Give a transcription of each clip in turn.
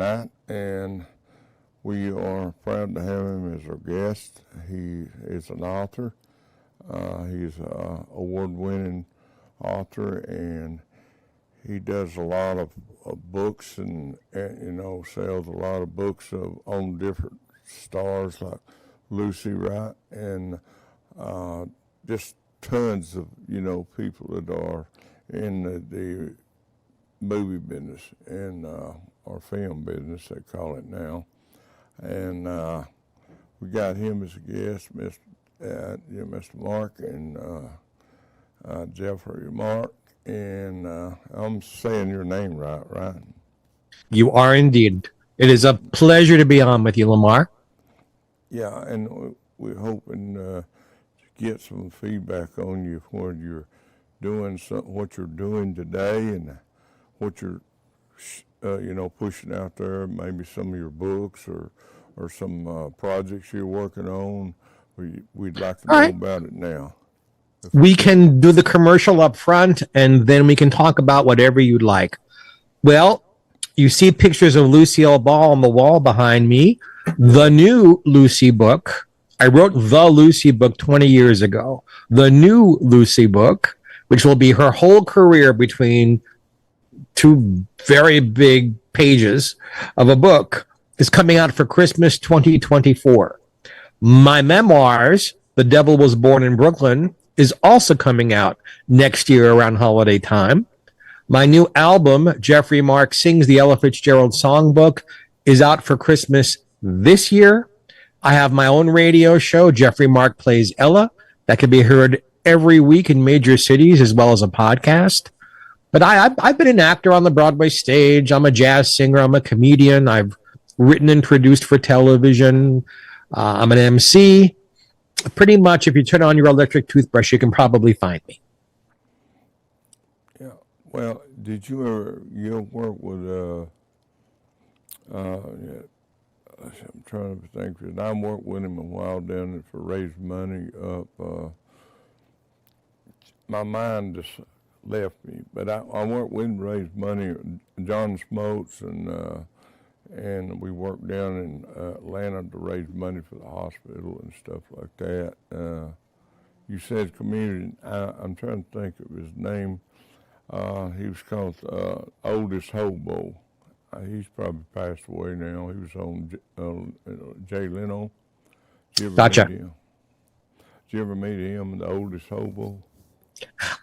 tonight, and we are proud to have him as our guest. He is an author. He's an award-winning author, and he does a lot of books and sells a lot of books on different stars like Lucy Wright and just tons of people that are in the movie business and or film business, they call it now. And we got him as a guest, Mr. Mark and Geoffrey Mark. And I'm saying your name right? You are indeed. It is a pleasure to be on with you, Lamar. Yeah, and we're hoping to get some feedback on you for you're doing, what you're doing today, and what you're, pushing out there. Maybe some of your books or some projects you're working on. We'd like to know about it now. We can do the commercial up front, and then we can talk about whatever you'd like. Well, you see pictures of Lucille Ball on the wall behind me. The new Lucy book. I wrote the Lucy book 20 years ago. The new Lucy book, which will be her whole career between two very big pages of a book, is coming out for Christmas 2024. My memoirs, The Devil Was Born in Brooklyn, is also coming out next year around holiday time. My new album, Geoffrey Mark Sings the Ella Fitzgerald Songbook, is out for Christmas this year. I have my own radio show, Geoffrey Mark Plays Ella, that can be heard every week in major cities as well as a podcast. But I've been an actor on the Broadway stage. I'm a jazz singer. I'm a comedian. I've written and produced for television. I'm an MC. Pretty much, if you turn on your electric toothbrush, you can probably find me. Yeah. Well, did you ever work with? I'm trying to think. I worked with him a while down there for raising money up. My mind just left me, but I worked with him to raise money. John Smotes and we worked down in Atlanta to raise money for the hospital and stuff like that. You said comedian. I'm trying to think of his name. He was called Oldest Hobo. He's probably passed away now. He was on Jay Leno. Gotcha. Did you ever meet him, the Oldest Hobo?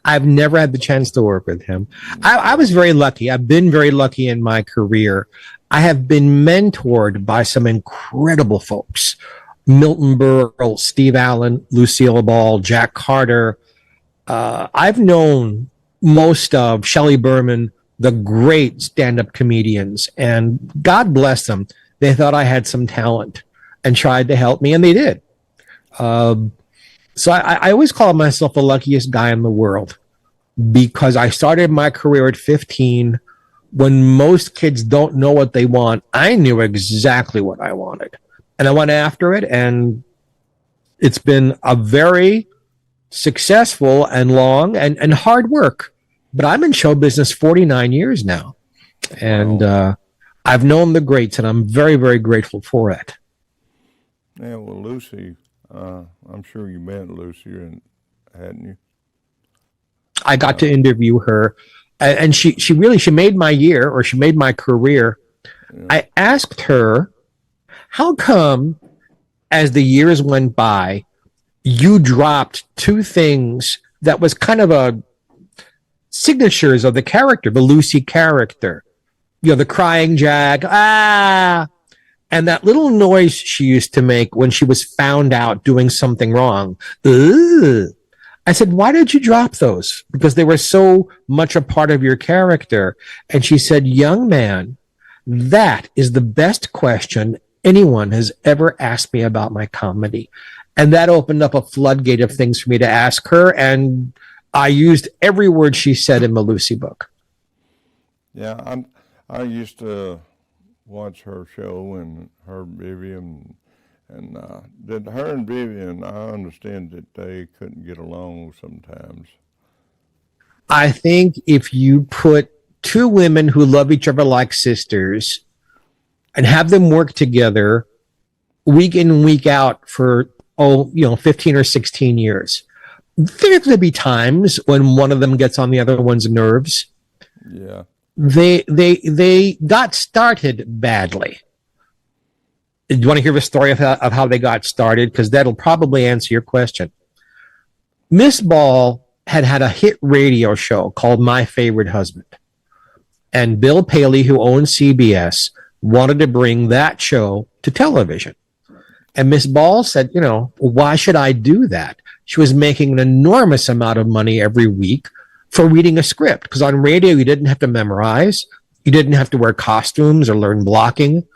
I've never had the chance to work with him. I was very lucky. I've been very lucky in my career. I have been mentored by some incredible folks. Milton Berle, Steve Allen, Lucille Ball, Jack Carter. I've known most of Shelley Berman, the great stand-up comedians, and God bless them. They thought I had some talent and tried to help me, and they did. So I always call myself the luckiest guy in the world because I started my career at 15 when most kids don't know what they want. I knew exactly what I wanted, and I went after it, and it's been a very successful and long and hard work. But I'm in show business 49 years now, and I've known the greats, and I'm very, very grateful for it. Yeah, well, Lucy, I'm sure you met Lucy, hadn't you? I got to interview her, and she made my year, or she made my career. Yeah. I asked her, how come, as the years went by, you dropped two things that was kind of a signatures of the character, the Lucy character, the crying Jack, and that little noise she used to make when she was found out doing something wrong. Ugh. I said, why did you drop those? Because they were so much a part of your character. And she said, young man, that is the best question anyone has ever asked me about my comedy. And that opened up a floodgate of things for me to ask her, and I used every word she said in the Lucy book. Yeah, I used to watch her show and her Vivian, and that her and Vivian, I understand that they couldn't get along sometimes. I think if you put two women who love each other like sisters and have them work together week in and week out for 15 or 16 years. There's going to be times when one of them gets on the other one's nerves. Yeah. They got started badly. Do you want to hear the story of how they got started? Because that'll probably answer your question. Miss Ball had a hit radio show called My Favorite Husband. And Bill Paley, who owned CBS, wanted to bring that show to television. And Miss Ball said, why should I do that? She was making an enormous amount of money every week for reading a script. Because on radio, you didn't have to memorize. You didn't have to wear costumes or learn blocking.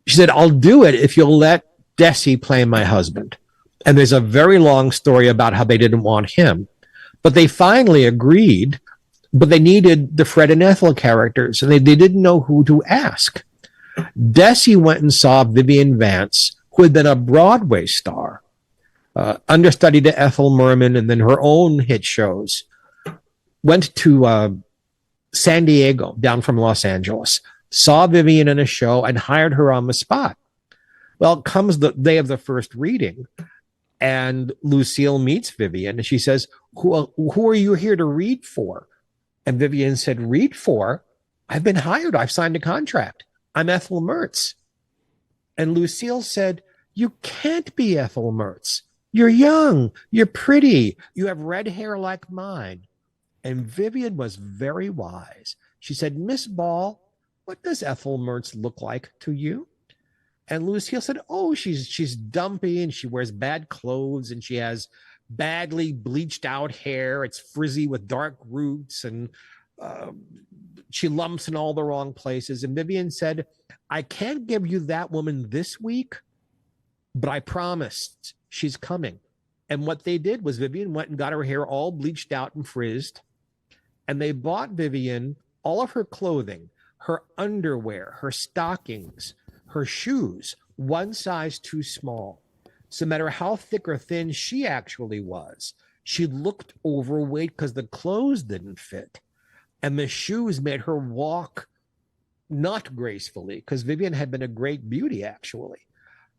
She said, I'll do it if you'll let Desi play my husband. And there's a very long story about how they didn't want him. But they finally agreed, but they needed the Fred and Ethel characters, and they didn't know who to ask. Desi went and saw Vivian Vance, who had been a Broadway star, understudy to Ethel Merman and then her own hit shows, went to San Diego, down from Los Angeles, saw Vivian in a show and hired her on the spot. Well, comes the day of the first reading, and Lucille meets Vivian, and she says, who are you here to read for? And Vivian said, read for? I've been hired. I've signed a contract. I'm Ethel Mertz. And Lucille said, you can't be Ethel Mertz. You're young. You're pretty. You have red hair like mine. And Vivian was very wise. She said, Miss Ball, what does Ethel Mertz look like to you? And Lucille said, oh, she's dumpy and she wears bad clothes and she has badly bleached out hair. It's frizzy with dark roots and she lumps in all the wrong places. And Vivian said, I can't give you that woman this week, but I promised she's coming. And what they did was Vivian went and got her hair all bleached out and frizzed. And they bought Vivian all of her clothing, her underwear, her stockings, her shoes, one size too small. So no matter how thick or thin she actually was, she looked overweight because the clothes didn't fit. And the shoes made her walk not gracefully, because Vivian had been a great beauty, actually.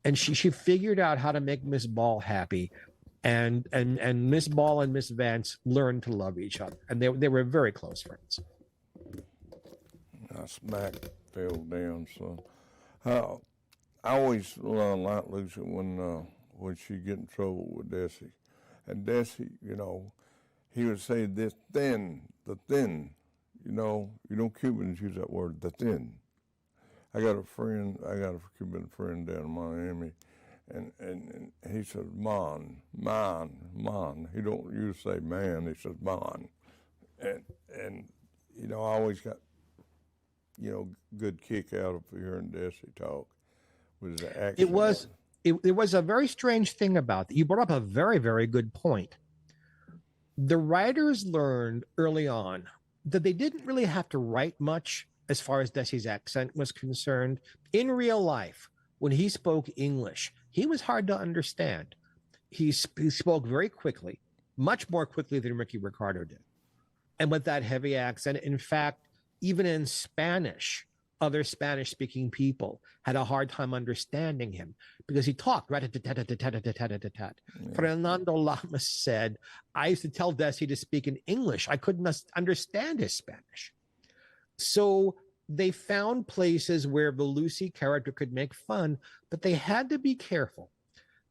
And she figured out how to make Miss Ball happy. And Miss Ball and Miss Vance learned to love each other. And they were very close friends. I smacked fell down, son. I always liked Lucy when she get in trouble with Desi. And Desi, he would say the thin. Cubans use that word, the thin. I got a Cuban friend down in Miami, and he says, man. He don't use say man, he says man. And I always got, good kick out of hearing Desi talk with the accent. It was a very strange thing about that. You brought up a very, very good point. The writers learned early on that they didn't really have to write much as far as Desi's accent was concerned. In real life, when he spoke English, he was hard to understand. He spoke very quickly, much more quickly than Ricky Ricardo did. And with that heavy accent, in fact, even in Spanish, other Spanish-speaking people had a hard time understanding him because he talked rat-a-tat-tat-tat-tat-tat-tat-tat. Fernando Lamas said, I used to tell Desi to speak in English. I couldn't understand his Spanish. So they found places where the Lucy character could make fun, but they had to be careful.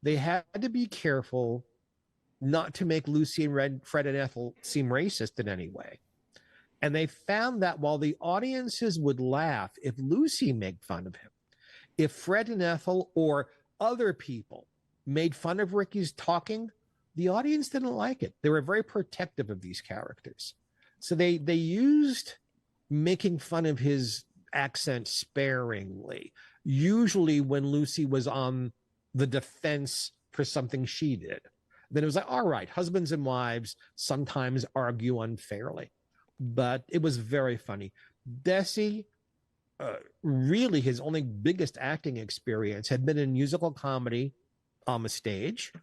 They had to be careful not to make Lucy and Fred and Ethel seem racist in any way. And they found that while the audiences would laugh if Lucy made fun of him, if Fred and Ethel or other people made fun of Ricky's talking, the audience didn't like it. They were very protective of these characters. So they used making fun of his accent sparingly, usually when Lucy was on the defense for something she did. Then it was like, all right, husbands and wives sometimes argue unfairly. But it was very funny. Desi, really his only biggest acting experience had been in musical comedy on the stage.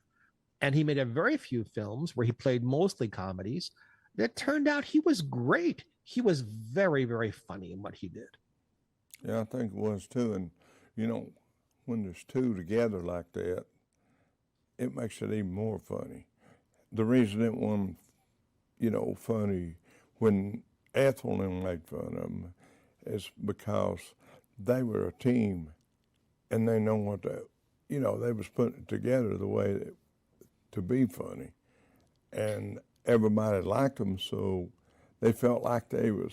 And he made a very few films where he played mostly comedies. It turned out he was great. He was very, very funny in what he did. Yeah, I think it was too. And, you know, when there's two together like that, it makes it even more funny. The reason it wasn't, you know, funny when Ethel and them made fun of them is because they were a team and they know what to, you know, they was putting it together the way to be funny. And everybody liked them, so they felt like they was,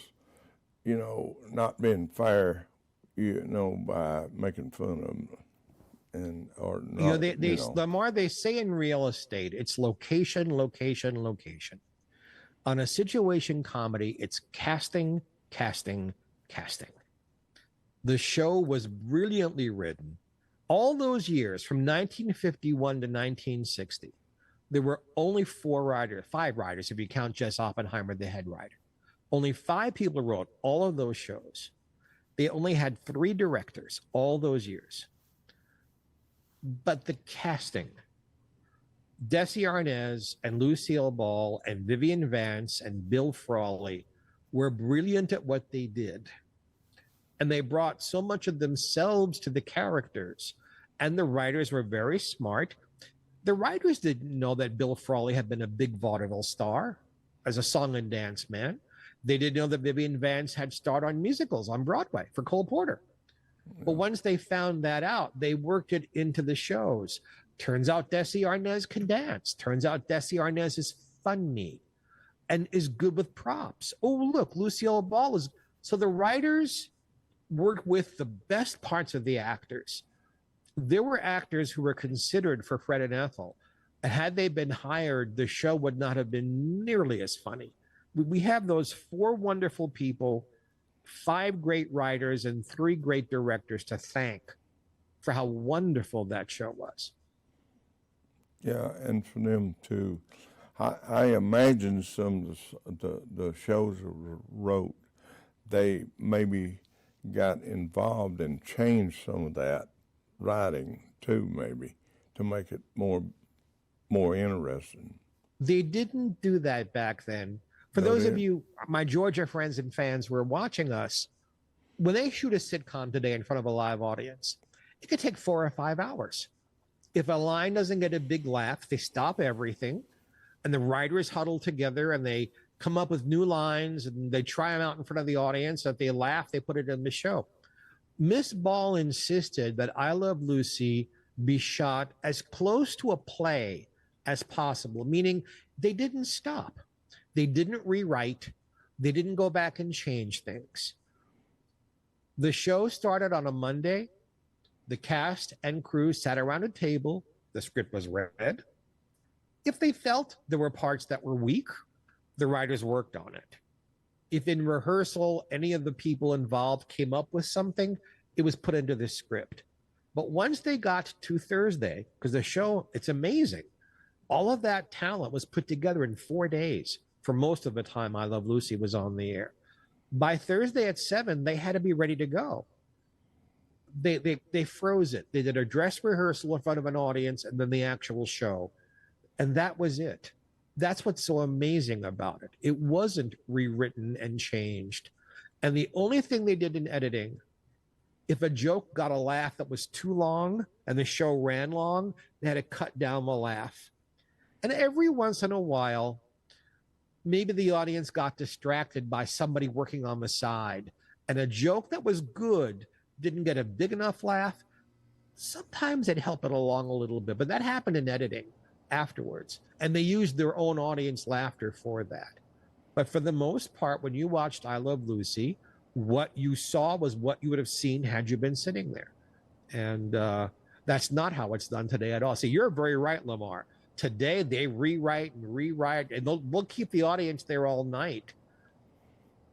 you know, not being fair, you know, by making fun of them. And or not, You know, they you know. the more they say in real estate, it's location, location, location. On a situation comedy, it's casting, casting, casting. The show was brilliantly written. All those years, from 1951 to 1960, there were only five writers, if you count Jess Oppenheimer, the head writer. Only 5 people wrote all of those shows. They only had 3 directors all those years. But the casting, Desi Arnaz and Lucille Ball and Vivian Vance and Bill Frawley were brilliant at what they did. And they brought so much of themselves to the characters. And the writers were very smart. The writers didn't know that Bill Frawley had been a big vaudeville star as a song and dance man. They didn't know that Vivian Vance had starred on musicals on Broadway for Cole Porter. But once they found that out, they worked it into the shows. Turns out Desi Arnaz can dance. Turns out Desi Arnaz is funny and is good with props. Oh, look, Lucille Ball is. So the writers worked with the best parts of the actors. There were actors who were considered for Fred and Ethel. And had they been hired, the show would not have been nearly as funny. We have those 4 wonderful people, 5 great writers, and 3 great directors to thank for how wonderful that show was. Yeah, and for them to, I imagine some of the shows that were wrote, they maybe got involved and changed some of that writing too, maybe, to make it more interesting. They didn't do that back then. For those of you, my Georgia friends and fans who are watching us, when they shoot a sitcom today in front of a live audience, it could take 4 or 5 hours. If a line doesn't get a big laugh, they stop everything, and the writers huddle together and they come up with new lines and they try them out in front of the audience. If they laugh, they put it in the show. Miss Ball insisted that I Love Lucy be shot as close to a play as possible, meaning they didn't stop. They didn't rewrite. They didn't go back and change things. The show started on a Monday. The cast and crew sat around a table. The script was read. If they felt there were parts that were weak, the writers worked on it. If in rehearsal any of the people involved came up with something, it was put into the script. But once they got to Thursday, because the show, it's amazing, all of that talent was put together in 4 days. For most of the time I Love Lucy was on the air. By Thursday at 7, they had to be ready to go. They froze it. They did a dress rehearsal in front of an audience and then the actual show. And that was it. That's what's so amazing about it. It wasn't rewritten and changed. And the only thing they did in editing, if a joke got a laugh that was too long and the show ran long, they had to cut down the laugh. And every once in a while, maybe the audience got distracted by somebody working on the side and a joke that was good didn't get a big enough laugh. Sometimes it'd help it along a little bit, but that happened in editing afterwards. And they used their own audience laughter for that. But for the most part, when you watched I Love Lucy, what you saw was what you would have seen had you been sitting there. And that's not how it's done today at all. So you're very right, Lamar. Today, they rewrite, and they'll keep the audience there all night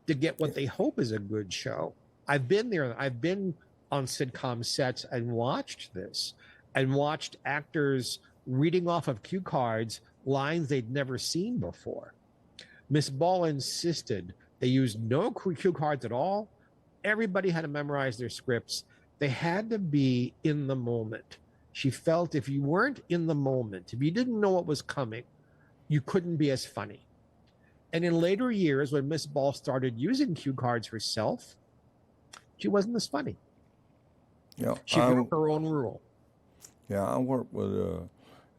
to get what they hope is a good show. I've been there. I've been on sitcom sets and watched this and watched actors reading off of cue cards lines they'd never seen before. Miss Ball insisted they used no cue cards at all. Everybody had to memorize their scripts. They had to be in the moment. She felt if you weren't in the moment, if you didn't know what was coming, you couldn't be as funny. And in later years, when Miss Ball started using cue cards herself, She wasn't as funny. Yeah, She broke her own rule. yeah, I worked with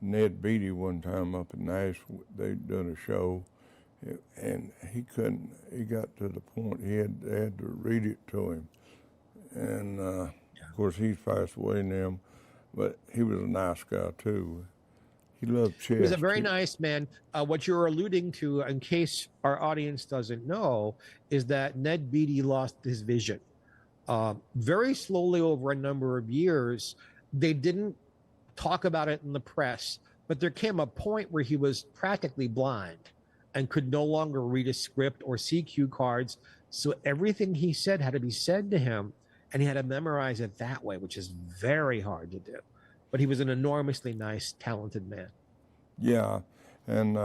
Ned Beatty one time up in Nashville. They'd done a show, and he couldn't. He got to the point they had to read it to him, and of course he's passed away now, but he was a nice guy too. He loved chess. He was a very nice man. What you're alluding to, in case our audience doesn't know, is that Ned Beatty lost his vision. Very slowly over a number of years. They didn't talk about it in the press, but there came a point where he was practically blind and could no longer read a script or see cue cards. So everything he said had to be said to him, and he had to memorize it that way, which is very hard to do. But he was an enormously nice, talented man. Yeah, and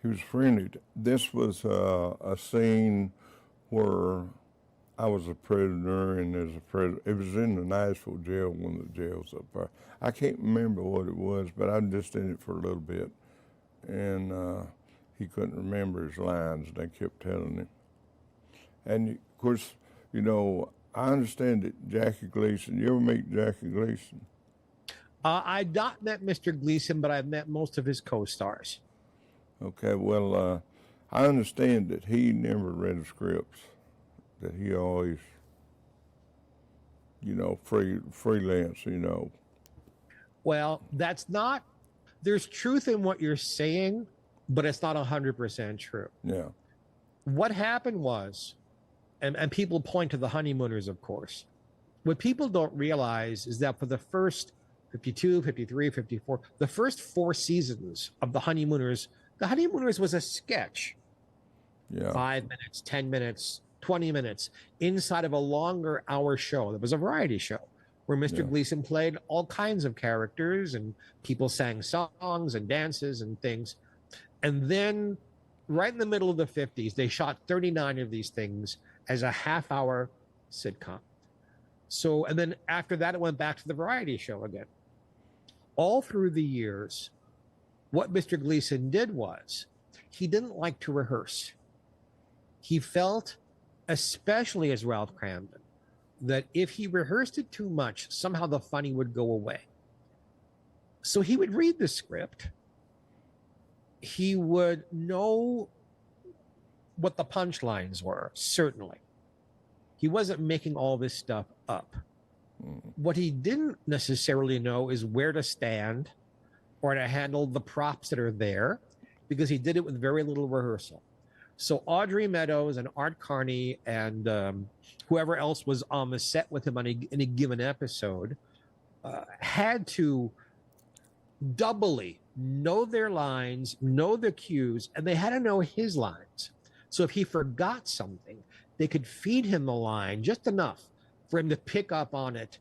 he was friendly. This was a scene where I was a prisoner, and there's a prisoner. It was in the Nashville jail, one of the jails up there. I can't remember what it was, but I'm just in it for a little bit. And he couldn't remember his lines, and they kept telling him. And of course, you know, I understand that Jackie Gleason. You ever meet Jackie Gleason? I've not met Mr. Gleason, but I've met most of his co-stars. Okay, well, I understand that he never read the scripts. That he always, you know, freelance, you know. Well, that's not, there's truth in what you're saying, but it's not 100% true. Yeah. What happened was, and people point to the Honeymooners, of course. What people don't realize is that for the first 52, 53, 54, the first 4 seasons of the Honeymooners was a sketch. Yeah. 5 minutes, 10 minutes, 20 minutes inside of a longer hour show. There was a variety show where Mr. Gleason played all kinds of characters, and people sang songs and dances and things. And then right in the middle of the 50s, they shot 39 of these things as a half-hour sitcom. So, and then after that, it went back to the variety show again. All through the years, what Mr. Gleason did was he didn't like to rehearse. He felt, especially as Ralph Cramden, that if he rehearsed it too much, somehow the funny would go away. So he would read the script. He would know what the punchlines were, certainly. He wasn't making all this stuff up. What he didn't necessarily know is where to stand or to handle the props that are there, because he did it with very little rehearsal. So Audrey Meadows and Art Carney and whoever else was on the set with him on any given episode had to doubly know their lines, know their cues, and they had to know his lines. So if he forgot something, they could feed him the line just enough for him to pick up on it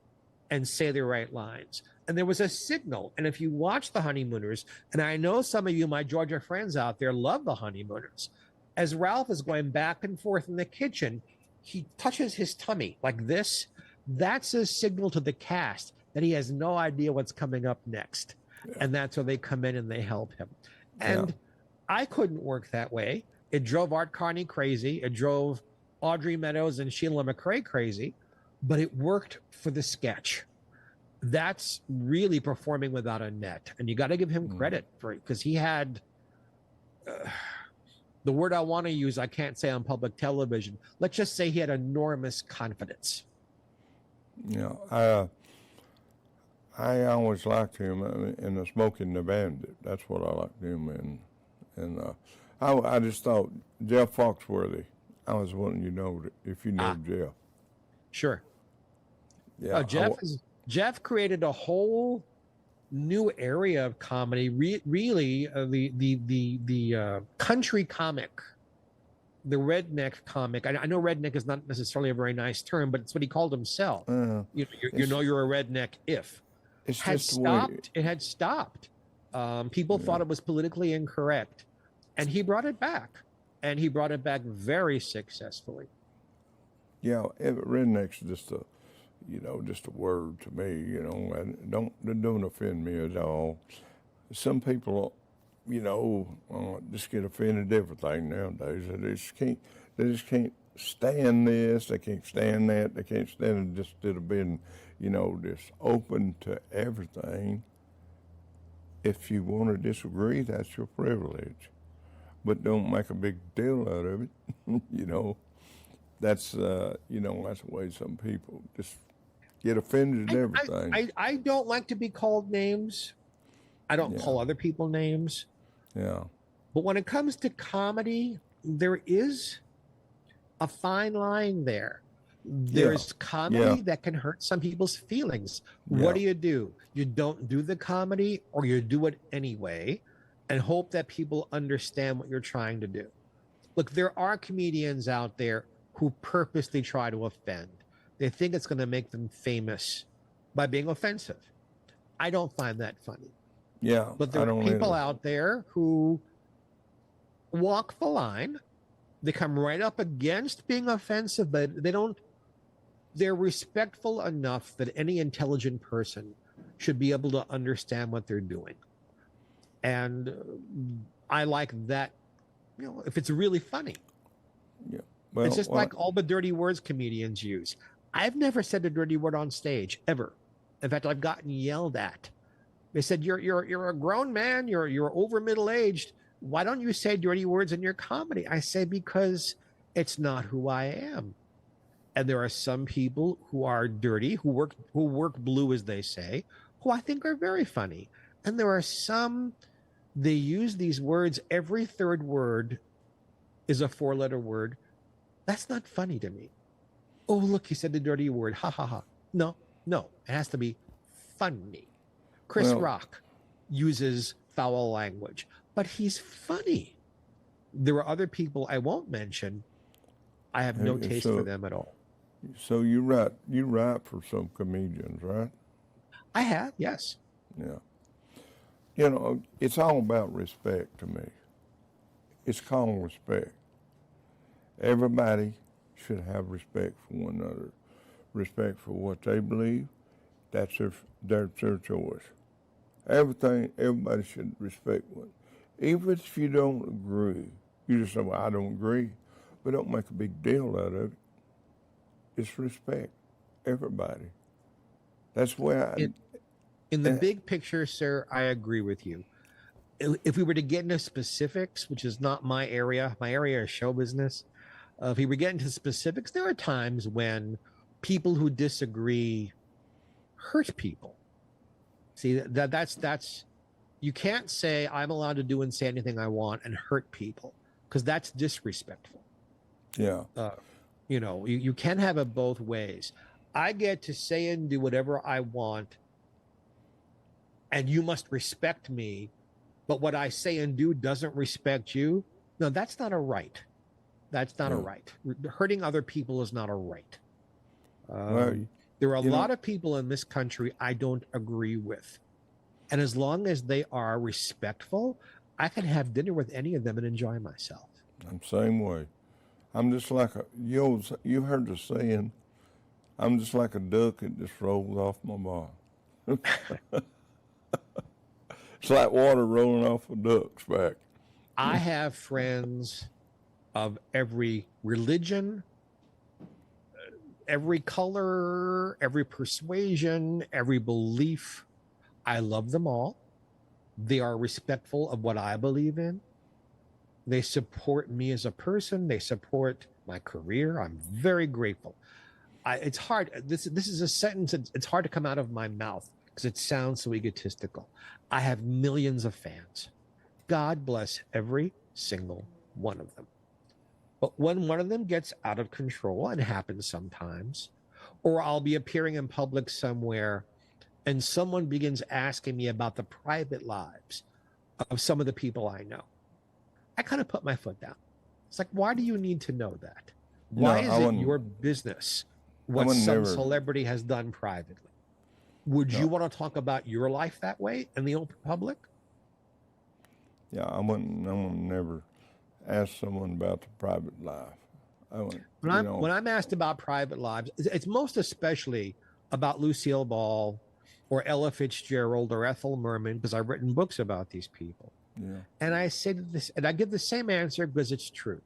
and say the right lines. And there was a signal. And if you watch the Honeymooners, and I know some of you, my Georgia friends out there, love the Honeymooners, as Ralph is going back and forth in the kitchen, he touches his tummy like this. That's a signal to the cast that he has no idea what's coming up next. Yeah. And that's where they come in and they help him. And I couldn't work that way. It drove Art Carney crazy. It drove Audrey Meadows and Sheila McRae crazy, but it worked for the sketch. That's really performing without a net. And you got to give him credit for it, because he had... the word I want to use, I can't say on public television. Let's just say he had enormous confidence. Yeah, I always liked him in the Smoking the Bandit. That's what I liked him in. And I just thought Jeff Foxworthy. I was wanting you to know if you know Jeff. Sure. Yeah, Jeff created a whole new area of comedy. Really, the country comic, the redneck comic. I know redneck is not necessarily a very nice term, but it's what he called himself. You know you're a redneck if. It had stopped. People thought it was politically incorrect, and he brought it back, and he brought it back very successfully. Yeah, redneck's just a word to me, and don't offend me at all. Some people, just get offended at everything nowadays. They just can't stand this, they can't stand that, they can't stand it, just instead of being, just open to everything. If you want to disagree, that's your privilege, but don't make a big deal out of it. That's that's the way some people just get offended at everything. I don't like to be called names. I don't call other people names. Yeah. But when it comes to comedy, there is a fine line there. There's comedy that can hurt some people's feelings. What do? You don't do the comedy, or you do it anyway and hope that people understand what you're trying to do. Look, there are comedians out there who purposely try to offend. They think it's going to make them famous by being offensive. I don't find that funny. Yeah. But there are people out there who walk the line. They come right up against being offensive, but they're respectful enough that any intelligent person should be able to understand what they're doing. And I like that, if it's really funny. Yeah. Well, it's just like all the dirty words comedians use. I've never said a dirty word on stage, ever. In fact, I've gotten yelled at. They said, you're a grown man, you're over middle-aged. Why don't you say dirty words in your comedy? I say, because it's not who I am. And there are some people who are dirty, who work blue, as they say, who I think are very funny. And there are some, they use these words, every third word is a 4-letter word. That's not funny to me. Oh, look, he said the dirty word. Ha, ha, ha. No, it has to be funny. Chris Rock uses foul language, but he's funny. There are other people I won't mention. I have no taste for them at all. So you write for some comedians, right? I have, yes. Yeah. It's all about respect to me. It's called respect. Everybody should have respect for one another, respect for what they believe. That's their choice. Everybody should respect one. Even if you don't agree, you just say, well, I don't agree, but don't make a big deal out of it. It's respect. Everybody. That's where in the big picture, sir, I agree with you. If we were to get into specifics, which is not my area is show business. If we were getting into specifics, there are times when people who disagree hurt people. See, that's you can't say I'm allowed to do and say anything I want and hurt people, because that's disrespectful. Yeah. You can have it both ways. I get to say and do whatever I want, and you must respect me, but what I say and do doesn't respect you. No, that's not a right. That's not a right. Hurting other people is not a right. There are a lot of people in this country I don't agree with. And as long as they are respectful, I can have dinner with any of them and enjoy myself. I'm the same way. I'm just like you heard the saying, I'm just like a duck that just rolls off my bottom. It's like water rolling off a duck's back. I have friends of every religion, every color, every persuasion, every belief. I love them all. They are respectful of what I believe in. They support me as a person. They support my career. I'm very grateful. It's hard. This is a sentence. It's hard to come out of my mouth because it sounds so egotistical. I have millions of fans. God bless every single one of them. But when one of them gets out of control, and happens sometimes, or I'll be appearing in public somewhere and someone begins asking me about the private lives of some of the people I know, I kind of put my foot down. It's like, why do you need to know that? Why is it your business what some celebrity has done privately? Would you want to talk about your life that way in the open public? Yeah, I wouldn't never ask someone about the private life. When I'm asked about private lives, it's most especially about Lucille Ball or Ella Fitzgerald or Ethel Merman, because I've written books about these people. Yeah. And I say this, and I give the same answer because it's true.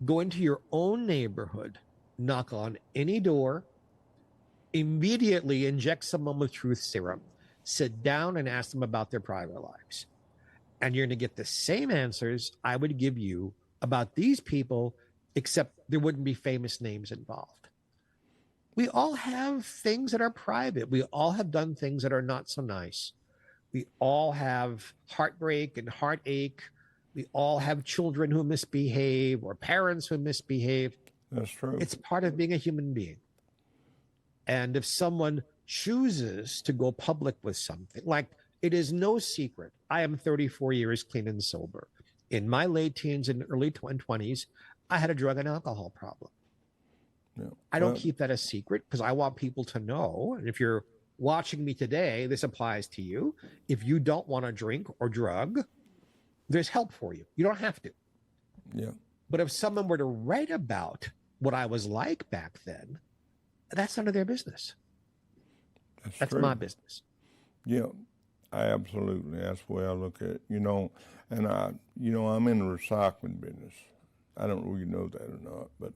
Go into your own neighborhood, knock on any door, immediately inject someone with truth serum, sit down and ask them about their private lives. And you're going to get the same answers I would give you about these people, except there wouldn't be famous names involved. We all have things that are private. We all have done things that are not so nice. We all have heartbreak and heartache. We all have children who misbehave or parents who misbehave. That's true. It's part of being a human being. And if someone chooses to go public with something, like it is no secret, I am 34 years clean and sober. In my late teens and early 20s, I had a drug and alcohol problem. Yeah. I don't keep that a secret because I want people to know. And if you're watching me today, this applies to you. If you don't want to drink or drug, there's help for you. You don't have to. Yeah. But if someone were to write about what I was like back then, that's none of their business. That's true. my business. Yeah, absolutely. That's the way I look at it. And I'm in the recycling business. I don't really know that or not, but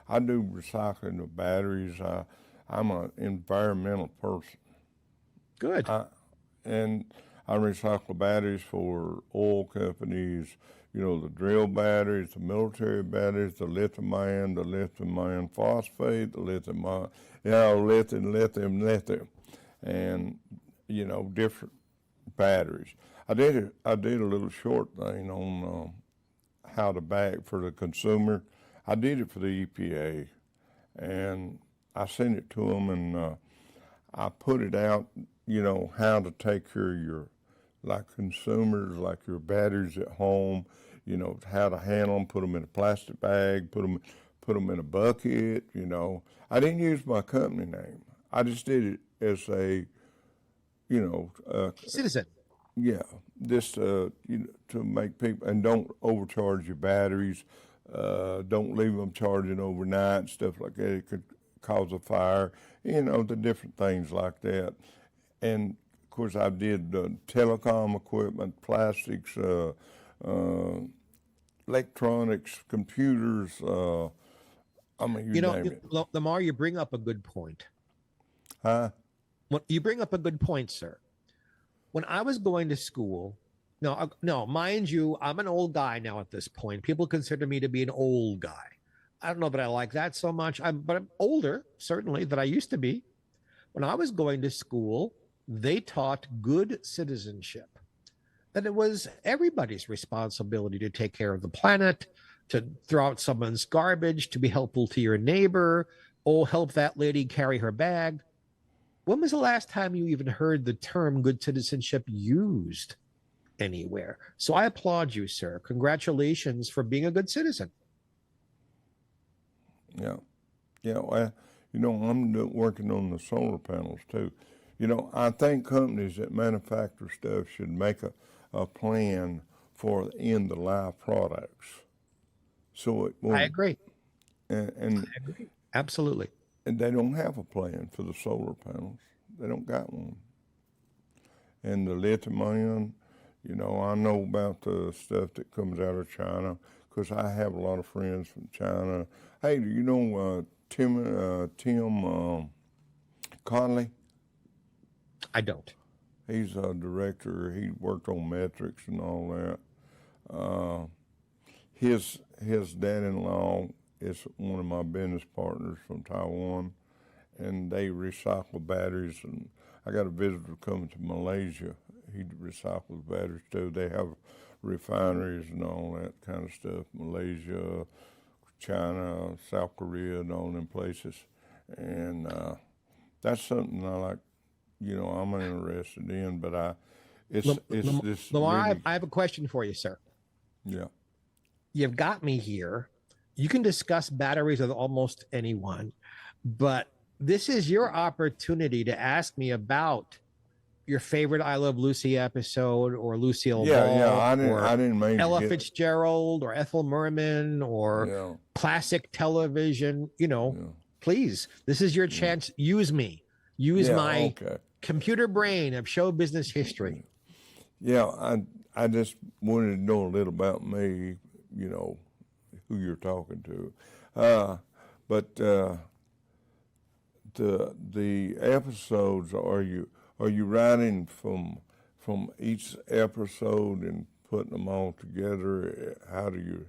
I do recycling of batteries. I'm an environmental person. Good. And I recycle batteries for oil companies, the drill batteries, the military batteries, the lithium-ion, the lithium-ion phosphate, the lithium-ion, lithium, and, different batteries. I did a little short thing on how to bag for the consumer. I did it for the EPA, and I sent it to them, and I put it out, how to take care of your, like consumers, like your batteries at home, how to handle them, put them in a plastic bag, put them in a bucket, I didn't use my company name. I just did it as a, citizen. Yeah, just to make people, and don't overcharge your batteries. Don't leave them charging overnight, stuff like that. It could cause a fire, the different things like that. And of course, I did telecom equipment, plastics, electronics, computers. You name it. Lamar, you bring up a good point. Huh? You bring up a good point, sir. When I was going to school, no, mind you, I'm an old guy now at this point. People consider me to be an old guy. I don't know that I like that so much, but I'm older, certainly, than I used to be. When I was going to school, they taught good citizenship, that it was everybody's responsibility to take care of the planet, to throw out someone's garbage, to be helpful to your neighbor, help that lady carry her bag. When was the last time you even heard the term good citizenship used anywhere? So I applaud you, sir. Congratulations for being a good citizen. Yeah. Well, I'm working on the solar panels too. I think companies that manufacture stuff should make a plan for end-of-life products. So it won't. I agree. And I agree. Absolutely. And they don't have a plan for the solar panels. They don't got one. And the lithium-ion, I know about the stuff that comes out of China because I have a lot of friends from China. Hey, do you know Tim Conley? I don't. He's a director. He worked on metrics and all that. His dad-in-law is one of my business partners from Taiwan, and they recycle batteries. And I got a visitor coming to Malaysia. He recycles batteries too. They have refineries and all that kind of stuff. Malaysia, China, South Korea, and all them places. And that's something I like. I'm interested in. But this. Lamar, really, I have a question for you, sir. Yeah. You've got me here. You can discuss batteries with almost anyone, but this is your opportunity to ask me about your favorite I Love Lucy episode, or Lucille Ball, I didn't mean Ella Fitzgerald, or Ethel Merman, or classic television. Please, this is your chance. Use me. Use my computer brain of show business history. Yeah, I just wanted to know a little about me, who you're talking to. But the episodes, are you writing from each episode and putting them all together? How do you?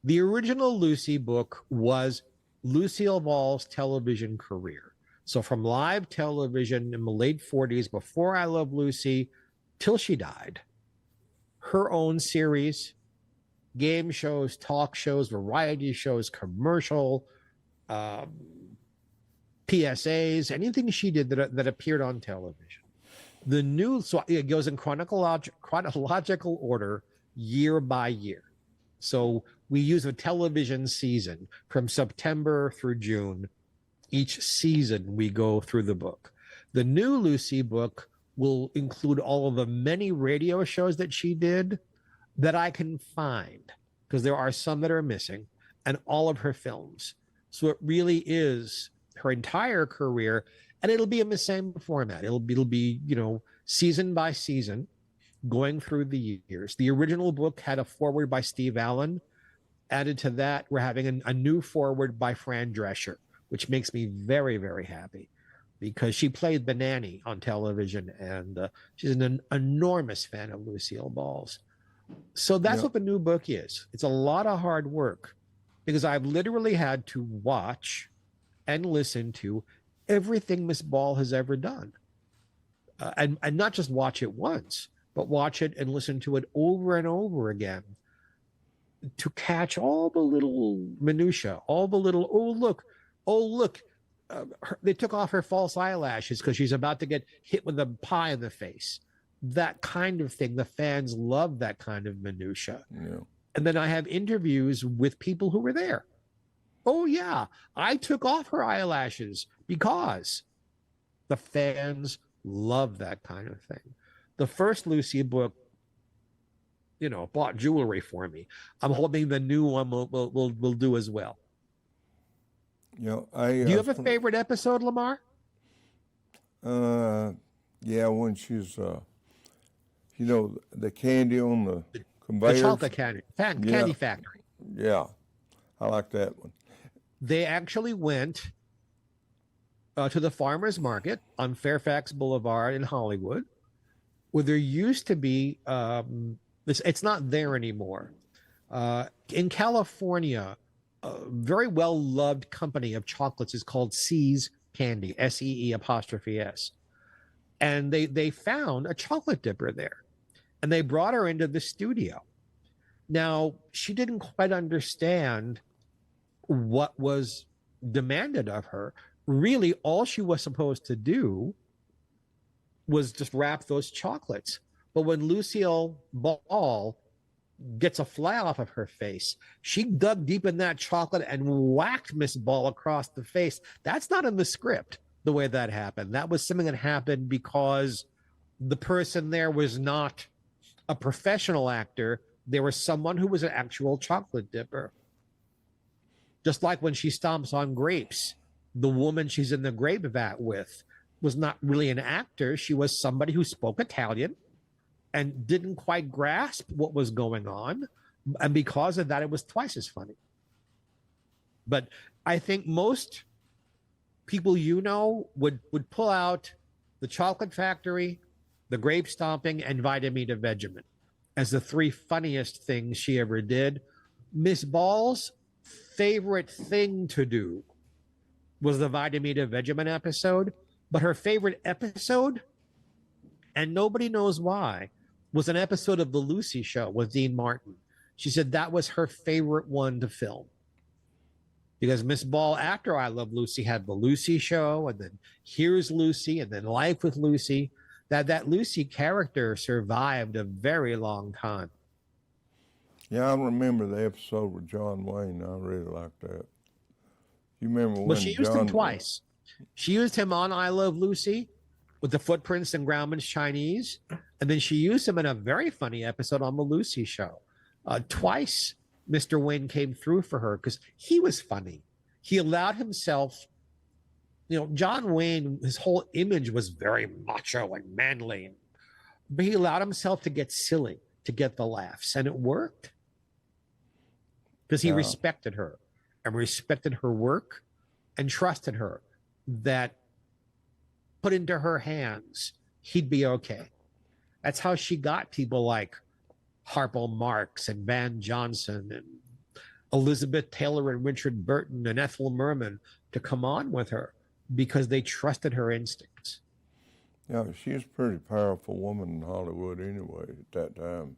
The original Lucy book was Lucille Ball's television career. So from live television in the late 40s, before I Love Lucy, till she died, her own series, game shows, talk shows, variety shows, commercial, PSAs, anything she did that appeared on television. The new, so it goes in chronological order, year by year. So we use a television season from September through June. Each season we go through the book. The new Lucy book will include all of the many radio shows that she did that I can find, because there are some that are missing, and all of her films. So it really is her entire career, and it'll be in the same format. It'll be, you know, season by season, going through the years. The original book had a foreword by Steve Allen. Added to that, we're having a new foreword by Fran Drescher, which makes me very, very happy, because she played the nanny on television, and she's an enormous fan of Lucille Ball's. So that's what the new book is. It's a lot of hard work, because I've literally had to watch and listen to everything Miss Ball has ever done. And not just watch it once, but watch it and listen to it over and over again to catch all the little minutia, all the little, oh, look, they took off her false eyelashes because she's about to get hit with a pie in the face. That kind of thing. The fans love that kind of minutia. Yeah. And then I have interviews with people who were there. Oh, yeah, I took off her eyelashes because the fans love that kind of thing. The first Lucy book, you know, bought jewelry for me. I'm hoping the new one will do as well. You know, do you have a favorite episode, Lamar? Yeah, when she's, you know, the candy on the conveyor. The chocolate candy factory. Yeah, I like that one. They actually went to the farmer's market on Fairfax Boulevard in Hollywood, where there used to be, it's not there anymore. In California, a very well-loved company of chocolates is called See's Candy, SEE''S. And they found a chocolate dipper there, and they brought her into the studio. Now, she didn't quite understand what was demanded of her. Really, all she was supposed to do was just wrap those chocolates. But when Lucille Ball gets a fly off of her face, she dug deep in that chocolate and whacked Miss Ball across the face. That's not in the script, the way that happened. That was something that happened because the person there was not a professional actor. There was someone who was an actual chocolate dipper. Just like when she stomps on grapes, the woman she's in the grape vat with was not really an actor. She was somebody who spoke Italian and didn't quite grasp what was going on. And because of that, it was twice as funny. But I think most people, you know, would pull out the Chocolate Factory, the grape stomping, and Vitamita Vegemin as the three funniest things she ever did. Miss Ball's favorite thing to do was the Vitamita Vegemin episode, but her favorite episode, and nobody knows why, was an episode of The Lucy Show with Dean Martin. She said that was her favorite one to film. Because Miss Ball, after I Love Lucy, had The Lucy Show, and then Here's Lucy, and then Life with Lucy. That Lucy character survived a very long time. Yeah, I remember the episode with John Wayne. I really liked that. You remember when she used him twice. She used him on I Love Lucy with the footprints in Grauman's Chinese, and then she used him in a very funny episode on The Lucy Show. Twice, Mr. Wayne came through for her because he was funny. He allowed himself, you know, John Wayne, his whole image was very macho and manly, but he allowed himself to get silly, to get the laughs, and it worked. because he Yeah. respected her and respected her work and trusted her that put into her hands, he'd be okay. That's how she got people like Harpo Marx and Van Johnson and Elizabeth Taylor and Richard Burton and Ethel Merman to come on with her because they trusted her instincts. Yeah, she's a pretty powerful woman in Hollywood anyway at that time.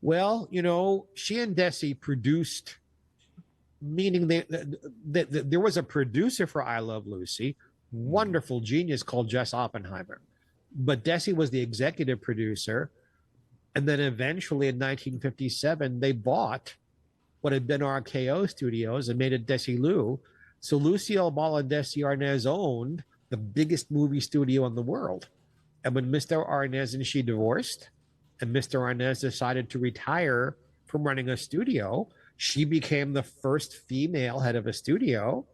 Well, you know, she and Desi produced, meaning there was a producer for I Love Lucy, wonderful genius called Jess Oppenheimer. But Desi was the executive producer. And then eventually in 1957, they bought what had been RKO Studios and made it Desilu. So Lucille Ball and Desi Arnaz owned the biggest movie studio in the world. And when Mr. Arnaz and she divorced, and Mr. Arnaz decided to retire from running a studio, she became the first female head of a studio,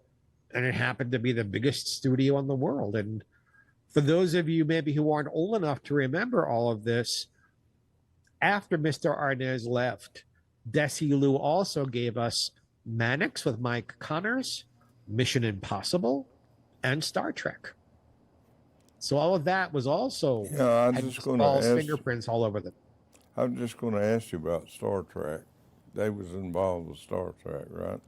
and it happened to be the biggest studio in the world. And for those of you maybe who aren't old enough to remember all of this, after Mr. Arnaz left, Desilu also gave us Mannix with Mike Connors, Mission Impossible, and Star Trek. So all of that was also Yeah, Paul's fingerprints all over them. I'm just going to ask you about Star Trek. They was involved with Star Trek, right?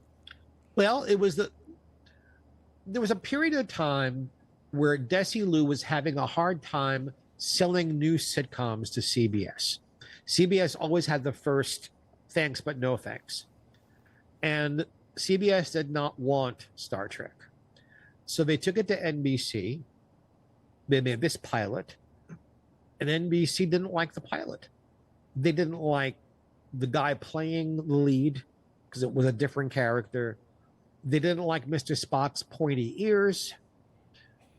Well, there was a period of time where Desilu was having a hard time selling new sitcoms to CBS. CBS always had the first thanks but no thanks. And CBS did not want Star Trek. So they took it to NBC. They made this pilot, and NBC didn't like the pilot. They didn't like the guy playing the lead because it was a different character. They didn't like Mr. Spock's pointy ears.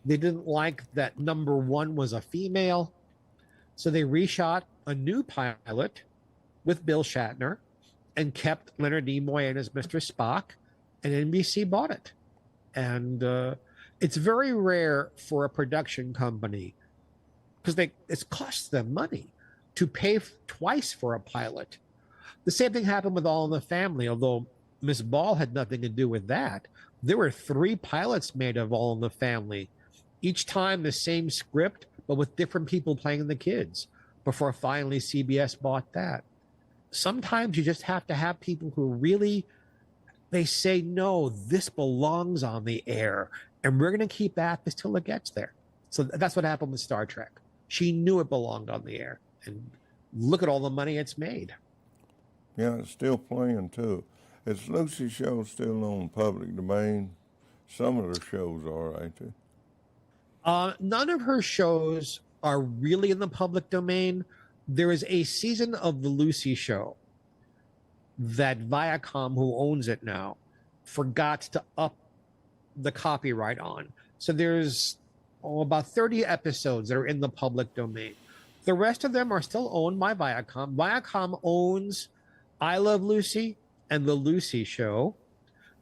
They didn't like that number one was a female. So they reshot a new pilot with Bill Shatner and kept Leonard Nimoy in as Mr. Spock, and NBC bought it. And it's very rare for a production company, because it costs them money to pay twice for a pilot. The same thing happened with All in the Family, although Miss Ball had nothing to do with that. There were 3 pilots made of All in the Family, each time the same script, but with different people playing the kids, before finally CBS bought that. Sometimes you just have to have people who really, they say, no, this belongs on the air, and we're going to keep at this till it gets there. So that's what happened with Star Trek. She knew it belonged on the air, and look at all the money it's made. Yeah, it's still playing too. Is Lucy's show still on public domain? Some of her shows are, ain't they? None of her shows are really in the public domain. There is a season of The Lucy Show that Viacom, who owns it now, forgot to up the copyright on. So there's about 30 episodes that are in the public domain. The rest of them are still owned by Viacom. Viacom owns I Love Lucy and The Lucy Show.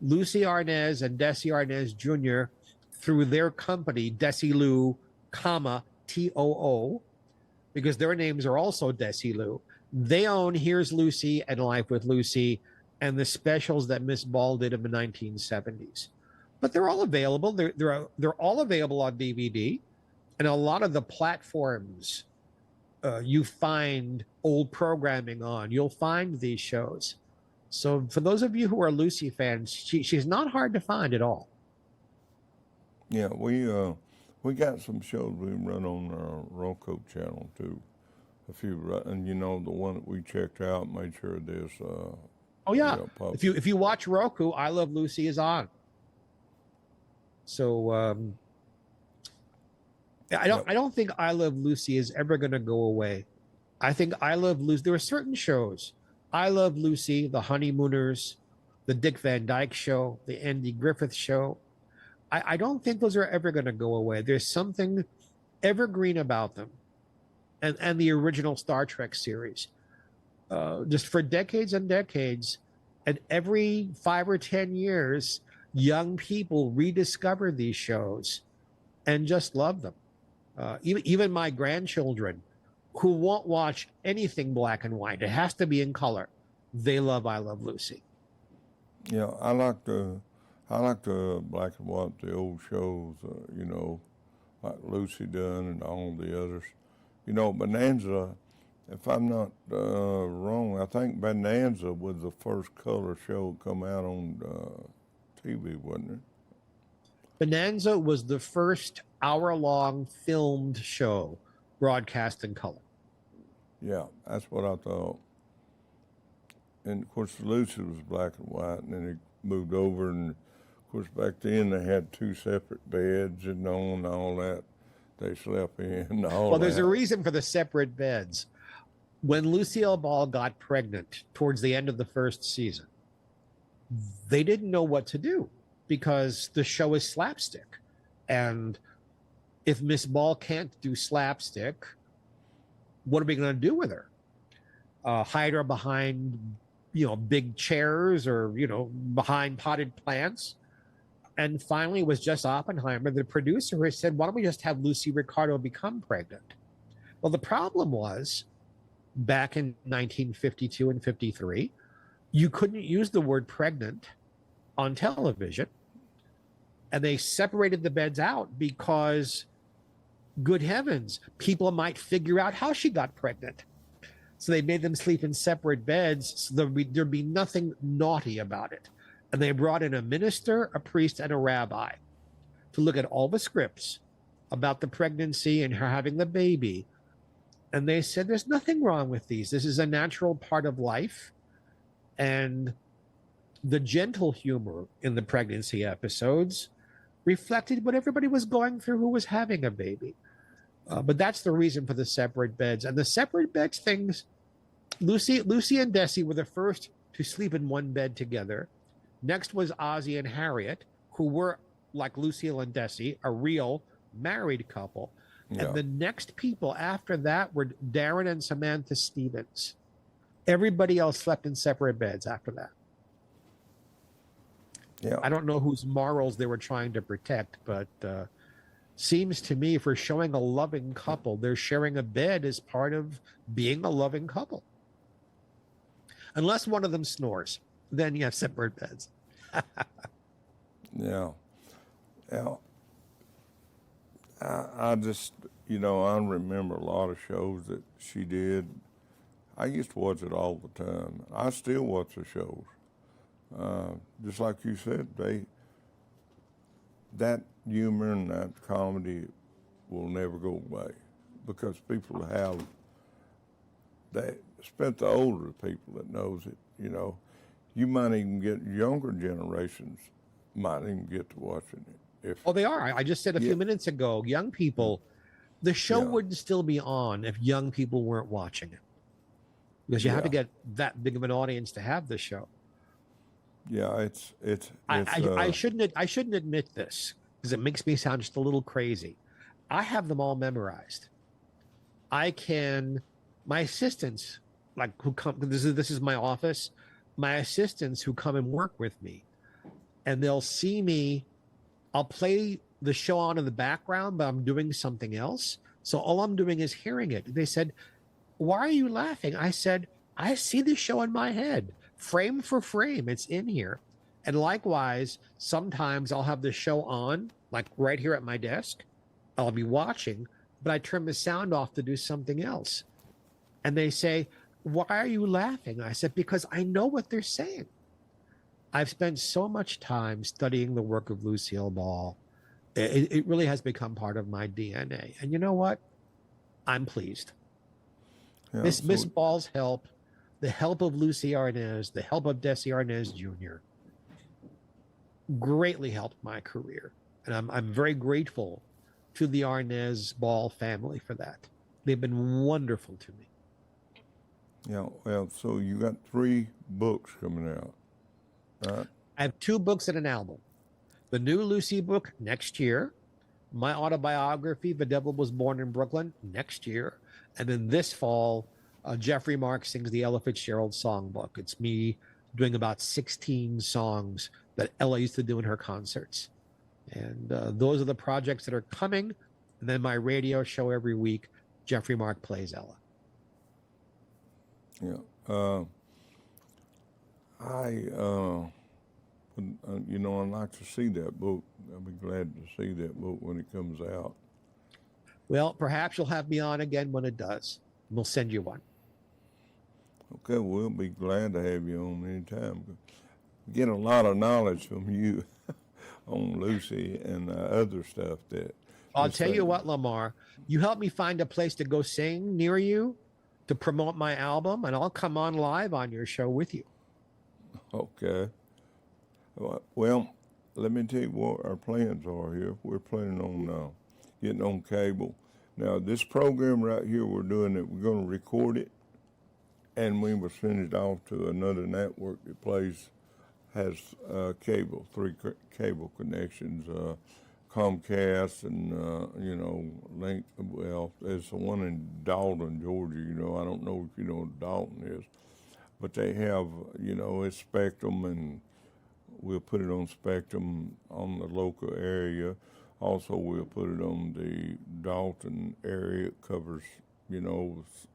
Lucy Arnaz and Desi Arnaz Jr., through their company, Desilu, TOO, because their names are also Desilu. They own Here's Lucy and Life with Lucy and the specials that Miss Ball did in the 1970s. But they're all available. They're all available on DVD, and a lot of the platforms you find old programming on, you'll find these shows. So for those of you who are Lucy fans, she's not hard to find at all. Yeah, we got some shows we run on our Roku channel too. A few, and you know, the one that we checked out, made sure this. Oh yeah, if you watch Roku, I Love Lucy is on. So I don't think I Love Lucy is ever going to go away. I think I Love Lucy. There are certain shows, I Love Lucy, The Honeymooners, the Dick Van Dyke Show, the Andy Griffith Show. I don't think those are ever going to go away. There's something evergreen about them, and the original Star Trek series. Just for decades and decades, and every 5 or 10 years, young people rediscover these shows and just love them. Even my grandchildren, who won't watch anything black and white, it has to be in color. they love I Love Lucy. Yeah, I like the black and white, the old shows, you know, like Lucy Dunn and all the others. You know, Bonanza, if I'm not wrong, I think Bonanza was the first color show to come out on TV, wasn't it? Bonanza was the first hour-long filmed show broadcast in color. Yeah, that's what I thought. And of course, Lucy was black and white, and then it moved over, and of course, back then they had two separate beds and all that. They slept in and all Well, there's that. a reason for the separate beds. When Lucille Ball got pregnant towards the end of the first season, they didn't know what to do because the show is slapstick. And if Miss Ball can't do slapstick, what are we going to do with her? Hide her behind, big chairs or, behind potted plants? And finally, it was just Oppenheimer, the producer, who said, why don't we just have Lucy Ricardo become pregnant? Well, the problem was, back in 1952 and 53, you couldn't use the word pregnant on television. And they separated the beds out because, good heavens, people might figure out how she got pregnant. So they made them sleep in separate beds so there'd be nothing naughty about it. And they brought in a minister, a priest, and a rabbi to look at all the scripts about the pregnancy and her having the baby. And they said, there's nothing wrong with these. This is a natural part of life. And the gentle humor in the pregnancy episodes reflected what everybody was going through who was having a baby. But that's the reason for the separate beds. And the separate beds things, Lucy and Desi were the first to sleep in one bed together. Next was Ozzie and Harriet, who were, like Lucille and Desi, a real married couple. Yeah. And the next people after that were Darren and Samantha Stevens. Everybody else slept in separate beds after that. Yeah. I don't know whose morals they were trying to protect, but seems to me for showing a loving couple, they're sharing a bed as part of being a loving couple. Unless one of them snores, then you have separate beds. Yeah. Yeah. I just, I remember a lot of shows that she did. I used to watch it all the time. I still watch the shows. Just like you said, that humor and that comedy will never go away because people spent the older people that knows it, You might even get younger generations might even get to watching it. Oh, they are. I just said a few minutes ago, young people, the show wouldn't still be on if young people weren't watching it. Because you have to get that big of an audience to have the show. Yeah, I shouldn't admit this because it makes me sound just a little crazy. I have them all memorized. My assistants, like who come, this is my office, my assistants who come and work with me, and they'll see me, I'll play the show on in the background, but I'm doing something else. So all I'm doing is hearing it. They said, why are you laughing? I said, I see the show in my head, frame for frame. It's in here. And likewise, sometimes I'll have the show on, like right here at my desk. I'll be watching, but I turn the sound off to do something else. And they say, why are you laughing? I said, because I know what they're saying. I've spent so much time studying the work of Lucille Ball. It really has become part of my DNA. And you know what? I'm pleased. Yeah, Miss Ball's help, the help of Lucy Arnaz, the help of Desi Arnaz Jr. greatly helped my career. And I'm very grateful to the Arnaz Ball family for that. They've been wonderful to me. Yeah, well, so you got 3 books coming out, right? I have 2 books and an album. The new Lucy book next year, my autobiography, The Devil Was Born in Brooklyn, next year, and then this fall, Geoffrey Mark Sings the Ella Fitzgerald Songbook. It's me doing about 16 songs that Ella used to do in her concerts. And those are the projects that are coming. And then my radio show every week, Geoffrey Mark Plays Ella. Yeah. I'd like to see that book. I'll be glad to see that book when it comes out. Well, perhaps you'll have me on again when it does. We'll send you one. Okay, we'll be glad to have you on anytime. Get a lot of knowledge from you on Lucy and other stuff that. I'll tell you what, Lamar, you help me find a place to go sing near you to promote my album, and I'll come on live on your show with you. Okay. Well, let me tell you what our plans are here. We're planning on getting on cable. Now, this program right here, we're doing it. We're going to record it, and we will send it off to another network that has cable, 3 cable connections, Comcast and, Link. Well, there's the one in Dalton, Georgia. I don't know if you know what Dalton is, but they have, it's Spectrum, and we'll put it on Spectrum on the local area. Also, we'll put it on the Dalton area. It covers, North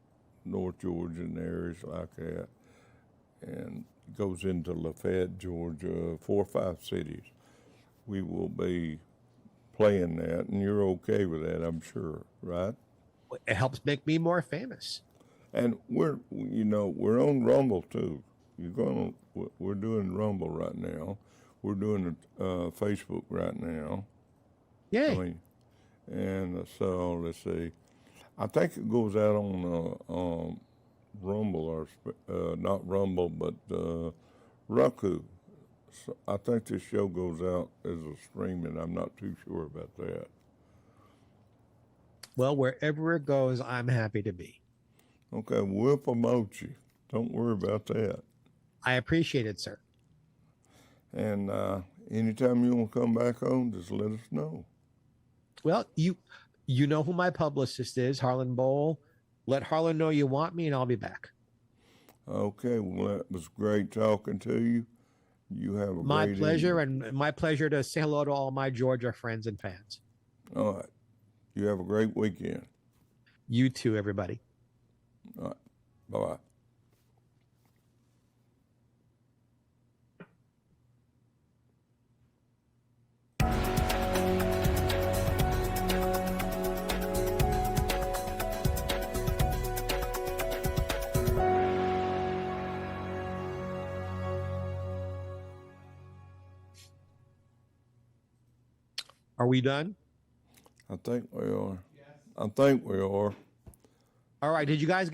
Georgia and areas like that, and goes into Lafayette, Georgia, 4 or 5 cities. We will be playing that, and you're okay with that, I'm sure, right? It helps make me more famous. And we're on Rumble too. We're doing Rumble right now. We're doing Facebook right now. Yay! And so let's see. I think it goes out on Rumble or not Rumble, but Roku. So I think this show goes out as a streaming. I'm not too sure about that. Well, wherever it goes, I'm happy to be. Okay, we'll promote you. Don't worry about that. I appreciate it, sir. And anytime you want to come back on, just let us know. Well, you know who my publicist is, Harlan Bowl. Let Harlan know you want me, and I'll be back. Okay, well, that was great talking to you. You have a my great pleasure, evening. and my pleasure to say hello to all my Georgia friends and fans. All right. You have a great weekend. You too, everybody. All right. Bye-bye. Are we done? I think we are. Yes. I think we are. All right. Did you guys get